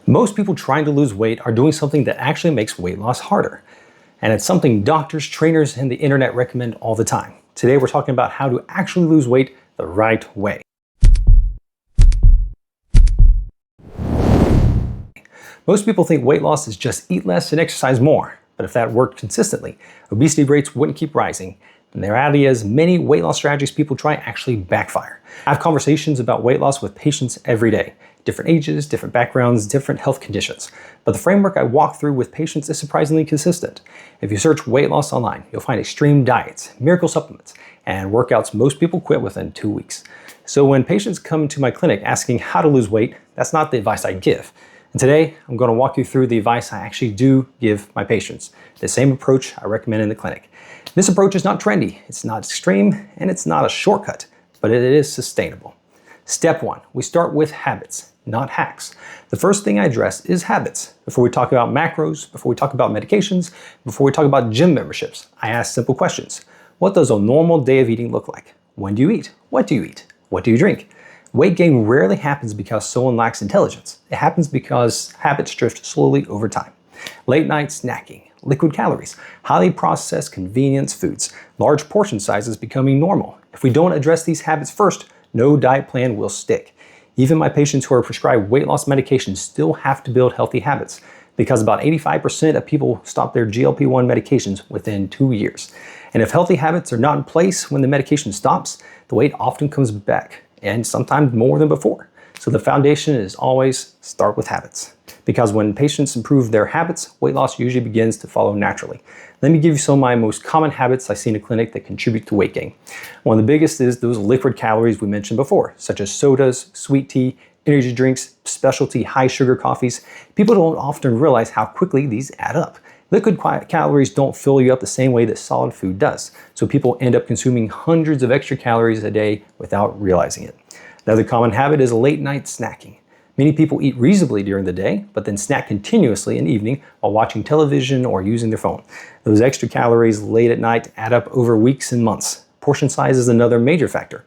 Most people trying to lose weight are doing something that actually makes weight loss harder. And it's something doctors, trainers, and the internet recommend all the time. Today we're talking about how to actually lose weight the right way. Most people think weight loss is just eat less and exercise more. But if that worked consistently, obesity rates wouldn't keep rising. And the reality is many weight loss strategies people try actually backfire. I have conversations about weight loss with patients every day. Different ages, different backgrounds, different health conditions. But the framework I walk through with patients is surprisingly consistent. If you search weight loss online, you'll find extreme diets, miracle supplements, and workouts most people quit within 2 weeks. So when patients come to my clinic asking how to lose weight, that's not the advice I give. And today, I'm going to walk you through the advice I actually do give my patients. The same approach I recommend in the clinic. This approach is not trendy, it's not extreme, and it's not a shortcut, but it is sustainable. Step 1, we start with habits, not hacks. The first thing I address is habits. Before we talk about macros, before we talk about medications, before we talk about gym memberships, I ask simple questions. What does a normal day of eating look like? When do you eat? What do you eat? What do you drink? Weight gain rarely happens because someone lacks intelligence. It happens because habits drift slowly over time. Late night snacking, liquid calories, highly processed convenience foods, large portion sizes becoming normal. If we don't address these habits first, no diet plan will stick. Even my patients who are prescribed weight loss medications still have to build healthy habits because about 85% of people stop their GLP-1 medications within 2 years. And if healthy habits are not in place when the medication stops, the weight often comes back, and sometimes more than before. So the foundation is always start with habits. Because when patients improve their habits, weight loss usually begins to follow naturally. Let me give you some of my most common habits I see in a clinic that contribute to weight gain. One of the biggest is those liquid calories we mentioned before, such as sodas, sweet tea, energy drinks, specialty high sugar coffees. People don't often realize how quickly these add up. Liquid calories don't fill you up the same way that solid food does. So people end up consuming hundreds of extra calories a day without realizing it. Another common habit is late night snacking. Many people eat reasonably during the day, but then snack continuously in the evening while watching television or using their phone. Those extra calories late at night add up over weeks and months. Portion size is another major factor.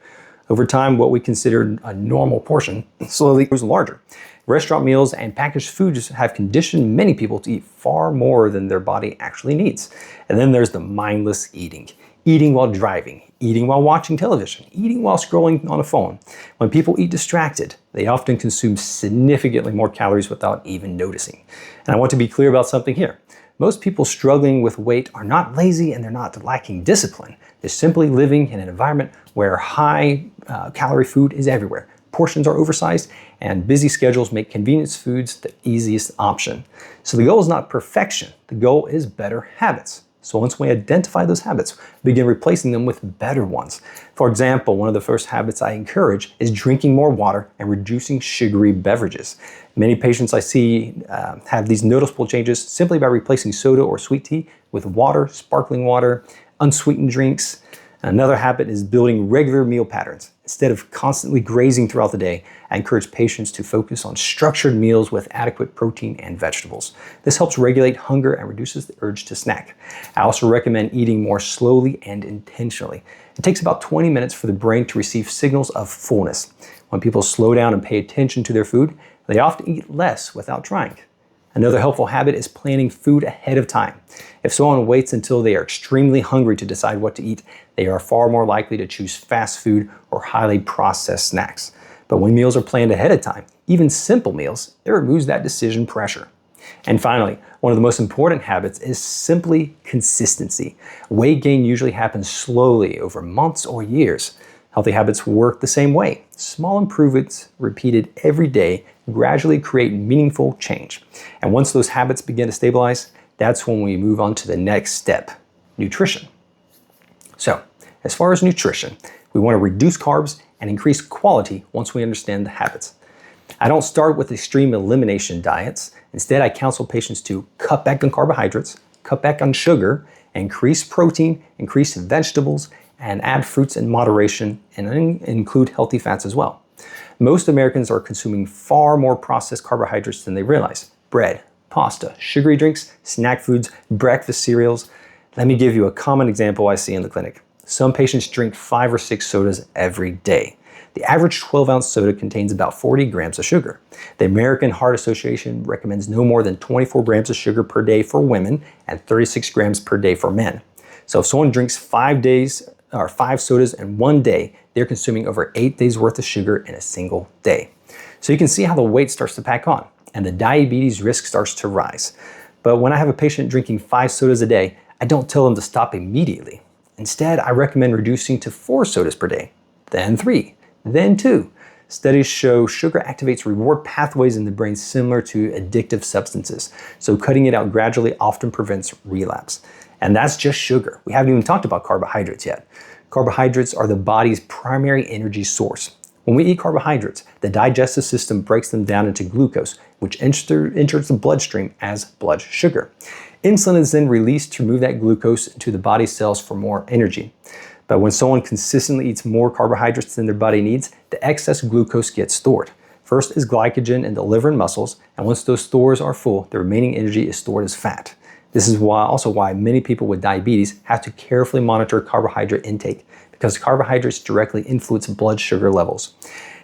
Over time, what we consider a normal portion slowly grows larger. Restaurant meals and packaged foods have conditioned many people to eat far more than their body actually needs. And then there's the mindless eating. Eating while driving, eating while watching television, eating while scrolling on a phone. When people eat distracted, they often consume significantly more calories without even noticing. And I want to be clear about something here. Most people struggling with weight are not lazy and they're not lacking discipline. They're simply living in an environment where high calorie food is everywhere. Portions are oversized and busy schedules make convenience foods the easiest option. So the goal is not perfection. The goal is better habits. So once we identify those habits, we begin replacing them with better ones. For example, one of the first habits I encourage is drinking more water and reducing sugary beverages. Many patients I see have these noticeable changes simply by replacing soda or sweet tea with water, sparkling water, unsweetened drinks. Another habit is building regular meal patterns. Instead of constantly grazing throughout the day, I encourage patients to focus on structured meals with adequate protein and vegetables. This helps regulate hunger and reduces the urge to snack. I also recommend eating more slowly and intentionally. It takes about 20 minutes for the brain to receive signals of fullness. When people slow down and pay attention to their food, they often eat less without trying. Another helpful habit is planning food ahead of time. If someone waits until they are extremely hungry to decide what to eat, they are far more likely to choose fast food or highly processed snacks. But when meals are planned ahead of time, even simple meals, it removes that decision pressure. And finally, one of the most important habits is simply consistency. Weight gain usually happens slowly over months or years. Healthy habits work the same way. Small improvements repeated every day gradually create meaningful change. And once those habits begin to stabilize, that's when we move on to the next step, nutrition. So, as far as nutrition, we want to reduce carbs and increase quality once we understand the habits. I don't start with extreme elimination diets. Instead, I counsel patients to cut back on carbohydrates, cut back on sugar, increase protein, increase vegetables, and add fruits in moderation and include healthy fats as well. Most Americans are consuming far more processed carbohydrates than they realize. Bread, pasta, sugary drinks, snack foods, breakfast cereals. Let me give you a common example I see in the clinic. Some patients drink 5 or 6 sodas every day. The average 12-ounce soda contains about 40 grams of sugar. The American Heart Association recommends no more than 24 grams of sugar per day for women and 36 grams per day for men. So if someone drinks 5 sodas in one day, they're consuming over 8 days worth of sugar in a single day. So you can see how the weight starts to pack on and the diabetes risk starts to rise. But when I have a patient drinking 5 sodas a day, I don't tell them to stop immediately. Instead, I recommend reducing to 4 sodas per day, then 3, then 2. Studies show sugar activates reward pathways in the brain similar to addictive substances, so cutting it out gradually often prevents relapse. And that's just sugar. We haven't even talked about carbohydrates yet. Carbohydrates are the body's primary energy source. When we eat carbohydrates, the digestive system breaks them down into glucose, which enters the bloodstream as blood sugar. Insulin is then released to remove that glucose into the body cells for more energy. But when someone consistently eats more carbohydrates than their body needs, the excess glucose gets stored. First is glycogen in the liver and muscles, and once those stores are full, the remaining energy is stored as fat. This is also why many people with diabetes have to carefully monitor carbohydrate intake, because carbohydrates directly influence blood sugar levels.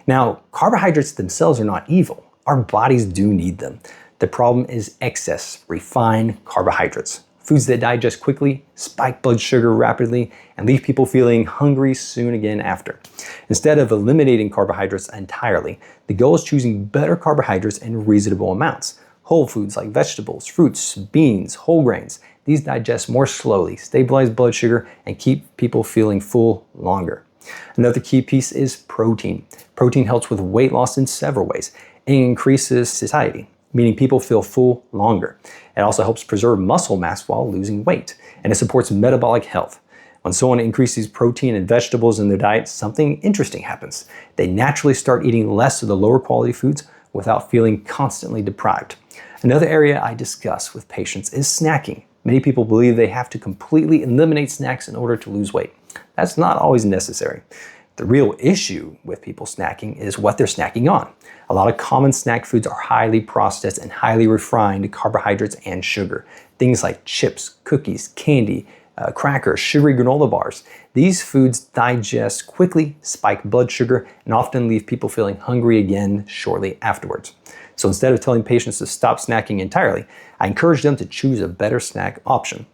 Now, carbohydrates themselves are not evil. Our bodies do need them. The problem is excess, refined carbohydrates. Foods that digest quickly, spike blood sugar rapidly, and leave people feeling hungry soon again after. Instead of eliminating carbohydrates entirely, the goal is choosing better carbohydrates in reasonable amounts. Whole foods like vegetables, fruits, beans, whole grains, these digest more slowly, stabilize blood sugar, and keep people feeling full longer. Another key piece is protein. Protein helps with weight loss in several ways. It increases satiety, meaning people feel full longer. It also helps preserve muscle mass while losing weight, and it supports metabolic health. When someone increases protein and vegetables in their diet, something interesting happens. They naturally start eating less of the lower quality foods without feeling constantly deprived. Another area I discuss with patients is snacking. Many people believe they have to completely eliminate snacks in order to lose weight. That's not always necessary. The real issue with people snacking is what they're snacking on. A lot of common snack foods are highly processed and highly refined carbohydrates and sugar. Things like chips, cookies, candy, crackers, sugary granola bars. These foods digest quickly, spike blood sugar, and often leave people feeling hungry again shortly afterwards. So instead of telling patients to stop snacking entirely, I encourage them to choose a better snack option.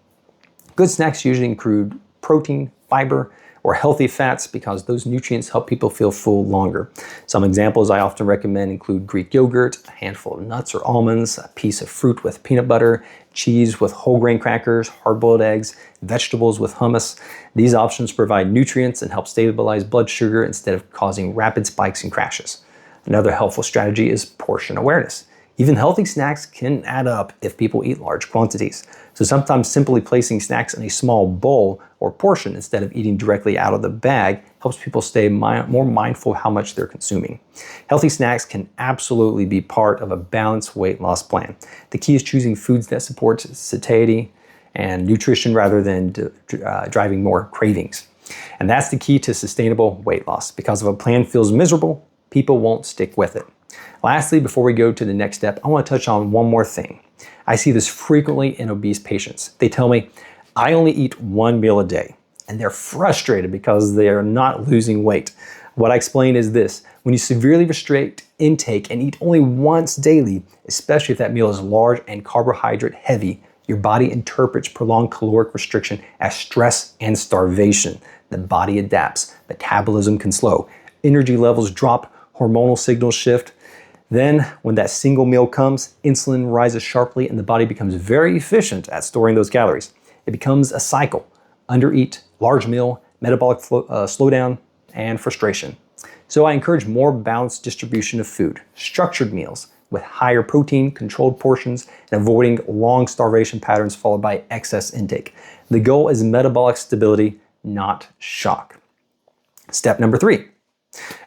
Good snacks usually include protein, fiber, or healthy fats because those nutrients help people feel full longer. Some examples I often recommend include Greek yogurt, a handful of nuts or almonds, a piece of fruit with peanut butter, cheese with whole grain crackers, hard-boiled eggs, vegetables with hummus. These options provide nutrients and help stabilize blood sugar instead of causing rapid spikes and crashes. Another helpful strategy is portion awareness. Even healthy snacks can add up if people eat large quantities. So sometimes simply placing snacks in a small bowl or portion instead of eating directly out of the bag helps people stay more mindful of how much they're consuming. Healthy snacks can absolutely be part of a balanced weight loss plan. The key is choosing foods that support satiety and nutrition rather than driving more cravings. And that's the key to sustainable weight loss, because if a plan feels miserable, people won't stick with it. Lastly, before we go to the next step, I want to touch on one more thing. I see this frequently in obese patients. They tell me, I only eat 1 meal a day, and they're frustrated because they are not losing weight. What I explain is this: when you severely restrict intake and eat only once daily, especially if that meal is large and carbohydrate heavy, your body interprets prolonged caloric restriction as stress and starvation. The body adapts, metabolism can slow, energy levels drop, hormonal signals shift. Then, when that single meal comes, insulin rises sharply and the body becomes very efficient at storing those calories. It becomes a cycle: undereat, large meal, metabolic slowdown, and frustration. So I encourage more balanced distribution of food, structured meals with higher protein, controlled portions, and avoiding long starvation patterns followed by excess intake. The goal is metabolic stability, not shock. Step number 3,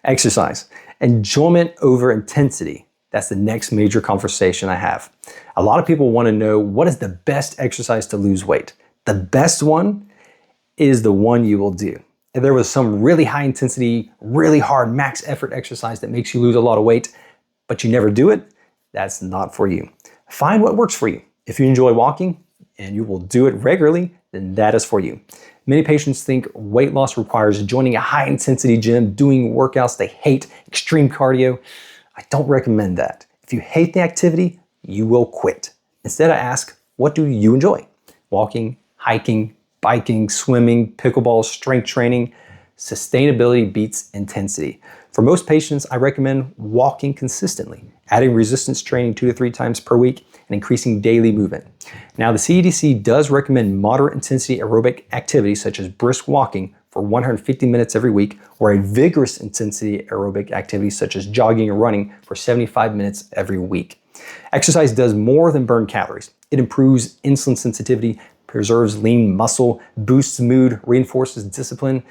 exercise. Enjoyment over intensity. That's the next major conversation I have. A lot of people want to know, what is the best exercise to lose weight? The best one is the one you will do. If there was some really high intensity, really hard max effort exercise that makes you lose a lot of weight, but you never do it, that's not for you. Find what works for you. If you enjoy walking and you will do it regularly, then that is for you. Many patients think weight loss requires joining a high-intensity gym, doing workouts they hate, extreme cardio. I don't recommend that. If you hate the activity, you will quit. Instead, I ask, what do you enjoy? Walking, hiking, biking, swimming, pickleball, strength training. Sustainability beats intensity. For most patients, I recommend walking consistently, adding resistance training 2 to 3 times per week, and increasing daily movement. Now, the CDC does recommend moderate intensity aerobic activity such as brisk walking for 150 minutes every week, or a vigorous intensity aerobic activity such as jogging or running for 75 minutes every week. Exercise does more than burn calories. It improves insulin sensitivity, preserves lean muscle, boosts mood, reinforces discipline,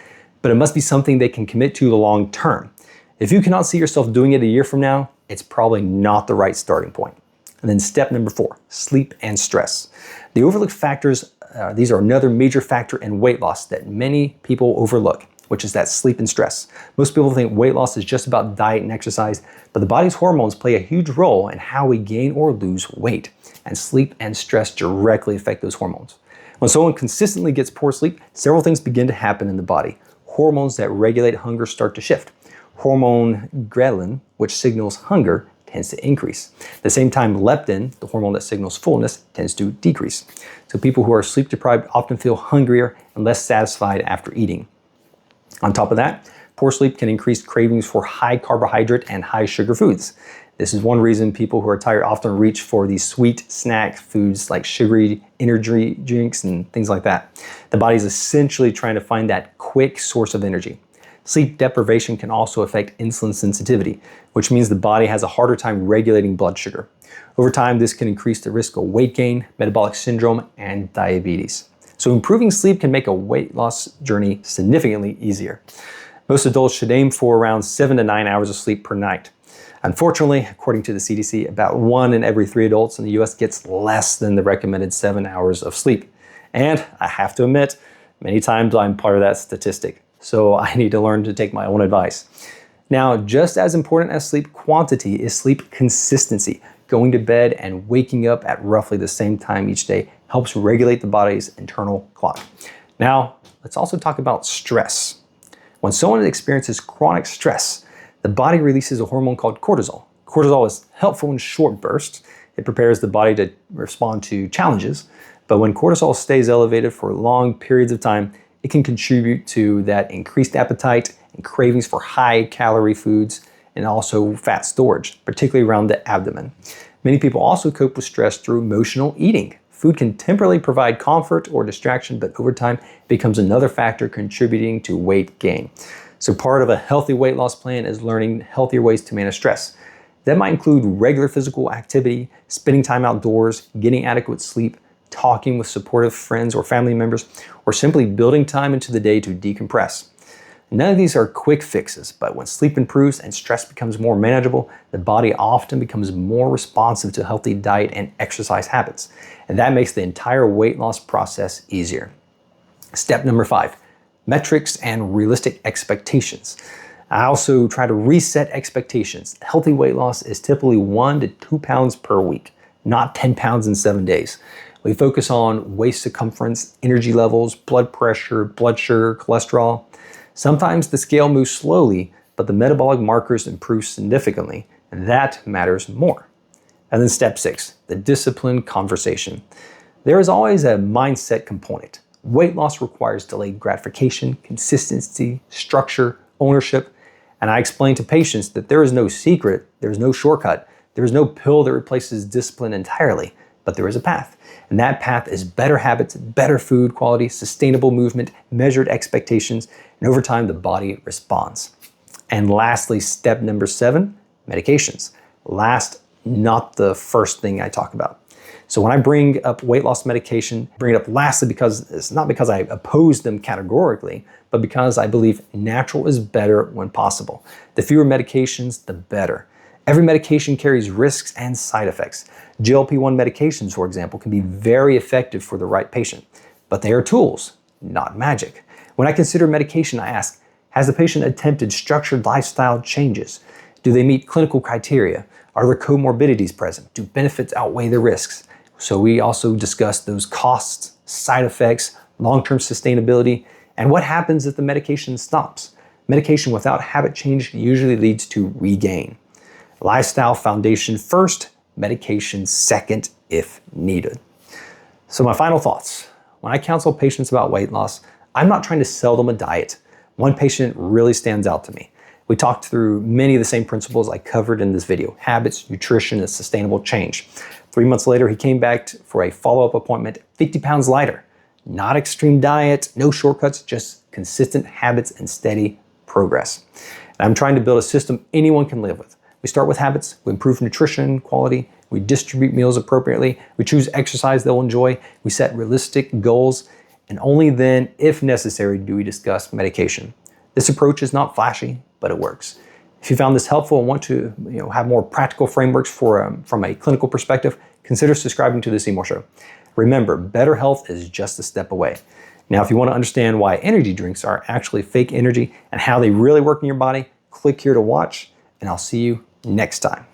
but it must be something they can commit to the long term. If you cannot see yourself doing it a year from now, it's probably not the right starting point. And then step number 4, sleep and stress. The overlooked factors, these are another major factor in weight loss that many people overlook, which is that sleep and stress. Most people think weight loss is just about diet and exercise, but the body's hormones play a huge role in how we gain or lose weight. And sleep and stress directly affect those hormones. When someone consistently gets poor sleep, several things begin to happen in the body. Hormones that regulate hunger start to shift. Hormone ghrelin, which signals hunger, tends to increase. At the same time, leptin, the hormone that signals fullness, tends to decrease. So people who are sleep deprived often feel hungrier and less satisfied after eating. On top of that, poor sleep can increase cravings for high carbohydrate and high sugar foods. This is one reason people who are tired often reach for these sweet snack foods like sugary energy drinks and things like that. The body is essentially trying to find that quick source of energy. Sleep deprivation can also affect insulin sensitivity, which means the body has a harder time regulating blood sugar. Over time, this can increase the risk of weight gain, metabolic syndrome, and diabetes. So improving sleep can make a weight loss journey significantly easier. Most adults should aim for around 7 to 9 hours of sleep per night. Unfortunately, according to the CDC, about 1 in every 3 adults in the US gets less than the recommended 7 hours of sleep. And I have to admit, many times I'm part of that statistic. So I need to learn to take my own advice. Now, just as important as sleep quantity is sleep consistency. Going to bed and waking up at roughly the same time each day helps regulate the body's internal clock. Now, let's also talk about stress. When someone experiences chronic stress, the body releases a hormone called cortisol. Cortisol is helpful in short bursts. It prepares the body to respond to challenges. But when cortisol stays elevated for long periods of time, it can contribute to that increased appetite and cravings for high-calorie foods and also fat storage, particularly around the abdomen. Many people also cope with stress through emotional eating. Food can temporarily provide comfort or distraction, but over time it becomes another factor contributing to weight gain. So part of a healthy weight loss plan is learning healthier ways to manage stress. That might include regular physical activity, spending time outdoors, getting adequate sleep, talking with supportive friends or family members, or simply building time into the day to decompress. None of these are quick fixes, but when sleep improves and stress becomes more manageable, the body often becomes more responsive to healthy diet and exercise habits. And that makes the entire weight loss process easier. Step number 5, metrics and realistic expectations. I also try to reset expectations. Healthy weight loss is typically 1 to 2 pounds per week, not 10 pounds in 7 days. We focus on waist circumference, energy levels, blood pressure, blood sugar, cholesterol. Sometimes the scale moves slowly, but the metabolic markers improve significantly, and that matters more. And then step 6, the discipline conversation. There is always a mindset component. Weight loss requires delayed gratification, consistency, structure, ownership, and I explain to patients that there is no secret, there is no shortcut, there is no pill that replaces discipline entirely, but there is a path. And that path is better habits, better food quality, sustainable movement, measured expectations, and over time the body responds. And lastly, step number 7, medications. Last, not the first thing I talk about. So when I bring up weight loss medication, I bring it up lastly because it's not because I oppose them categorically, but because I believe natural is better when possible. The fewer medications, the better. Every medication carries risks and side effects. GLP-1 medications, for example, can be very effective for the right patient, but they are tools, not magic. When I consider medication, I ask, has the patient attempted structured lifestyle changes? Do they meet clinical criteria? Are there comorbidities present? Do benefits outweigh the risks? So we also discuss those costs, side effects, long-term sustainability, and what happens if the medication stops. Medication without habit change usually leads to regain. Lifestyle foundation first, medication second if needed. So my final thoughts. When I counsel patients about weight loss, I'm not trying to sell them a diet. One patient really stands out to me. We talked through many of the same principles I covered in this video: habits, nutrition, and sustainable change. 3 months later, he came back for a follow-up appointment, 50 pounds lighter. Not extreme diet, no shortcuts, just consistent habits and steady progress. And I'm trying to build a system anyone can live with. We start with habits, we improve nutrition quality, we distribute meals appropriately, we choose exercise they'll enjoy, we set realistic goals, and only then, if necessary, do we discuss medication. This approach is not flashy, but it works. If you found this helpful and want to have more practical frameworks from a clinical perspective, consider subscribing to The Seymour Show. Remember, better health is just a step away. Now, if you want to understand why energy drinks are actually fake energy and how they really work in your body, click here to watch, and I'll see you next time.